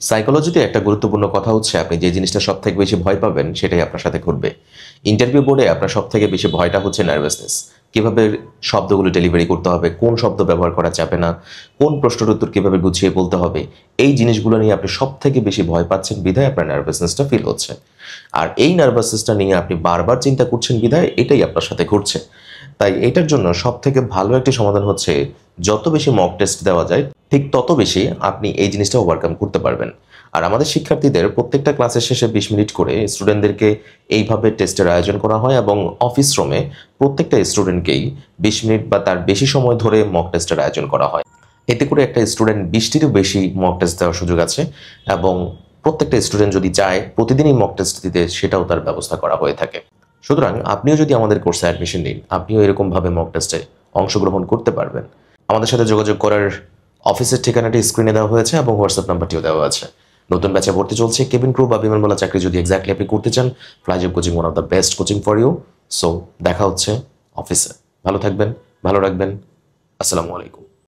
সাইকোলজিতে একটা গুরুত্বপূর্ণ কথা হচ্ছে আপনি যে জিনিসটা সবথেকে বেশি ভয় পাবেন সেটাই আপনার সাথে ঘটবে। ইন্টারভিউ বোর্ডে আপনার সবথেকে বেশি ভয়টা হচ্ছে নার্ভাসনেস। কিভাবে শব্দগুলো ডেলিভারি করতে হবে, কোন শব্দ ব্যবহার করা যাবে না, কোন প্রশ্নের উত্তর কিভাবে গুছিয়ে বলতে হবে, এই জিনিসগুলো নিয়ে আপনি সবথেকে বেশি ভয় পাচ্ছেন বিধায় আপনার নার্ভাসনেসটা ফিল হচ্ছে। আর এই নার্ভাসনেসটা নিয়ে আপনি বারবার চিন্তা করছেন বিধায় এটাই আপনার সাথে ঘটছে। তাই এটার জন্য সবথেকে ভালো একটি সমাধান হচ্ছে যত বেশি মক টেস্ট দেওয়া যায় ঠিক তত বেশি আপনি এই জিনিসটা ওভারকাম করতে পারবেন। আর আমাদের শিক্ষার্থীদের প্রত্যেকটা ক্লাসের শেষে 20 মিনিট করে স্টুডেন্টদেরকে এইভাবে টেস্টের আয়োজন করা হয় এবং অফিস রুমে প্রত্যেকটা স্টুডেন্টকেই 20 মিনিট বা তার বেশি সময় ধরে মক টেস্টের আয়োজন করা হয়। এতে করে একটা স্টুডেন্ট 20টিরও বেশি মক টেস্ট দেওয়ার সুযোগ আছে এবং প্রত্যেকটা স্টুডেন্ট যদি চায় প্রতিদিনই মক টেস্ট দিতে সেটাও তার ব্যবস্থা করা হয়ে থাকে। সুতরাং আপনিও যদি আমাদের কোর্সে অ্যাডমিশন নিন, আপনিও এরকমভাবে মক টেস্টে অংশগ্রহণ করতে পারবেন। আমাদের সাথে যোগাযোগ করার অফিসের ঠিকানাটি স্ক্রিনে দেওয়া হয়েছে এবং হোয়াটসঅ্যাপ নাম্বারটিও দেওয়া আছে। নতুন ব্যাচে ভর্তি চলছে। কেবিন ক্রু বা বিমানবালা চাকরি যদি এক্স্যাক্টলি আপনি করতে চান, ফ্লাইজব coaching one of the best coaching for you. So দেখা হচ্ছে অফিসে। ভালো থাকবেন, ভালো রাখবেন। আসসালামু আলাইকুম।